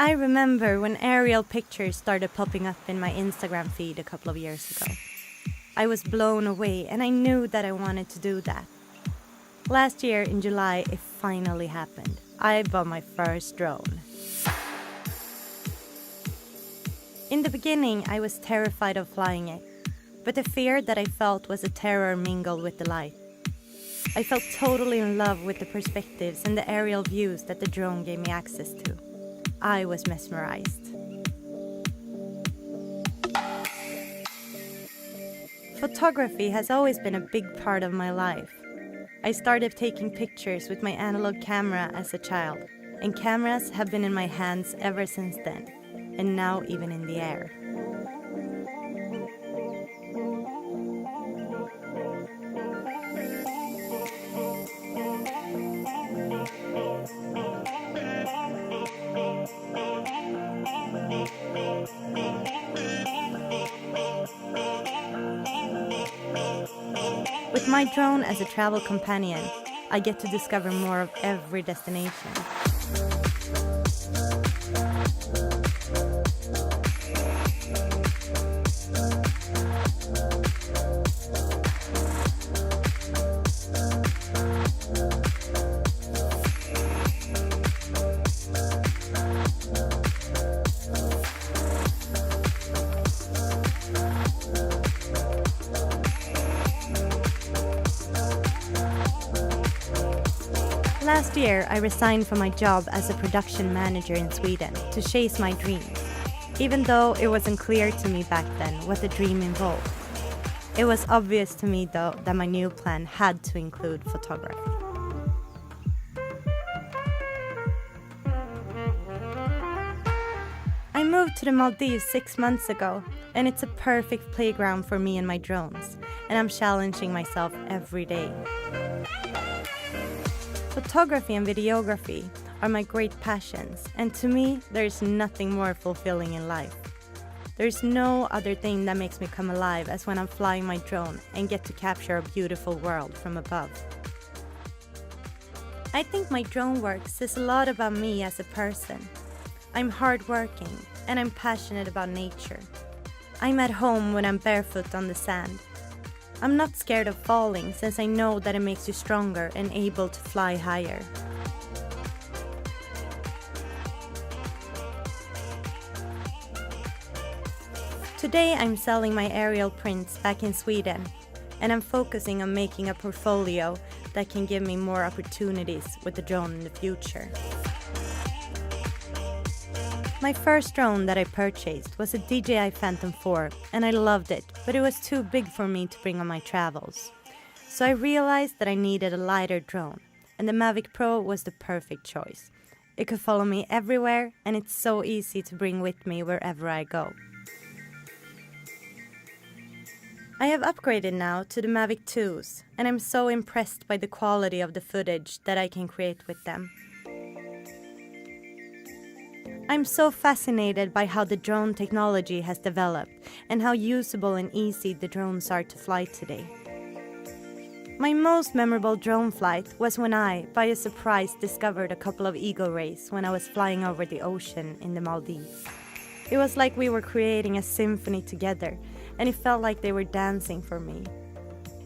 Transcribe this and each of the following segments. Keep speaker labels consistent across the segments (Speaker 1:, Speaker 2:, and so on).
Speaker 1: I remember when aerial pictures started popping up in my Instagram feed a couple of years ago. I was blown away and I knew that I wanted to do that. Last year in July, it finally happened. I bought my first drone. In the beginning, I was terrified of flying it, but the fear that I felt was a terror mingled with delight. I felt totally in love with the perspectives and the aerial views that the drone gave me access to. I was mesmerized. Photography has always been a big part of my life. I started taking pictures with my analog camera as a child, and cameras have been in my hands ever since then, and now even in the air. With my drone as a travel companion, I get to discover more of every destination. Last year, I resigned from my job as a production manager in Sweden to chase my dreams, even though it wasn't clear to me back then what the dream involved. It was obvious to me, though, that my new plan had to include photography. I moved to the Maldives 6 months ago, and it's a perfect playground for me and my drones, and I'm challenging myself every day. Photography and videography are my great passions, and to me, there is nothing more fulfilling in life. There is no other thing that makes me come alive as when I'm flying my drone and get to capture a beautiful world from above. I think my drone work says a lot about me as a person. I'm hardworking, and I'm passionate about nature. I'm at home when I'm barefoot on the sand. I'm not scared of falling since I know that it makes you stronger and able to fly higher. Today I'm selling my aerial prints back in Sweden, and I'm focusing on making a portfolio that can give me more opportunities with the drone in the future. My first drone that I purchased was a DJI Phantom 4, and I loved it, but it was too big for me to bring on my travels. So I realized that I needed a lighter drone, and the Mavic Pro was the perfect choice. It could follow me everywhere, and it's so easy to bring with me wherever I go. I have upgraded now to the Mavic 2s, and I'm so impressed by the quality of the footage that I can create with them. I'm so fascinated by how the drone technology has developed and how usable and easy the drones are to fly today. My most memorable drone flight was when I, by a surprise, discovered a couple of eagle rays when I was flying over the ocean in the Maldives. It was like we were creating a symphony together, and it felt like they were dancing for me.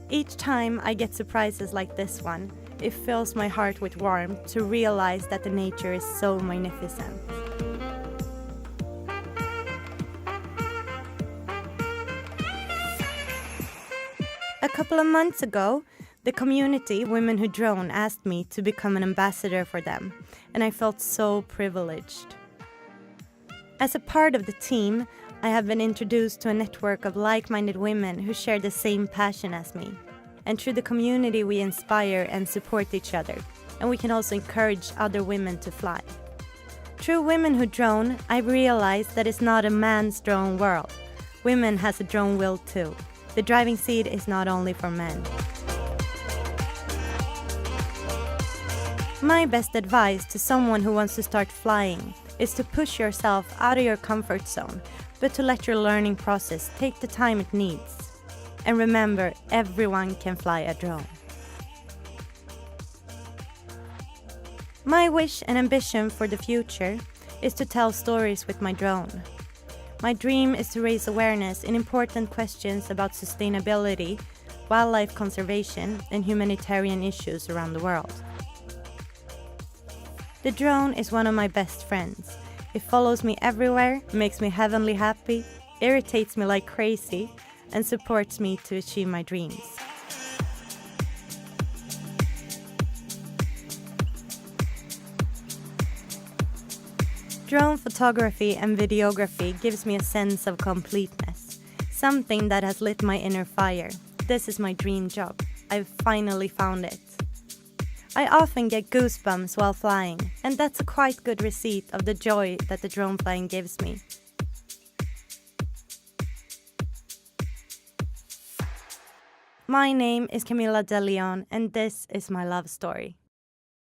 Speaker 1: Each time I get surprises like this one, it fills my heart with warmth to realize that the nature is so magnificent. A couple of months ago, the community Women Who Drone asked me to become an ambassador for them, and I felt so privileged. As a part of the team, I have been introduced to a network of like-minded women who share the same passion as me. And through the community, we inspire and support each other, and we can also encourage other women to fly. Through Women Who Drone, I realized that it's not a man's drone world. Women has a drone will too. The driving seat is not only for men. My best advice to someone who wants to start flying is to push yourself out of your comfort zone, but to let your learning process take the time it needs. And remember, everyone can fly a drone. My wish and ambition for the future is to tell stories with my drone. My dream is to raise awareness in important questions about sustainability, wildlife conservation, and humanitarian issues around the world. The drone is one of my best friends. It follows me everywhere, makes me heavenly happy, irritates me like crazy, and supports me to achieve my dreams. Drone photography and videography gives me a sense of completeness, something that has lit my inner fire. This is my dream job. I've finally found it. I often get goosebumps while flying, and that's a quite good receipt of the joy that the drone flying gives me. My name is Camilla Dellión, and this is my love story.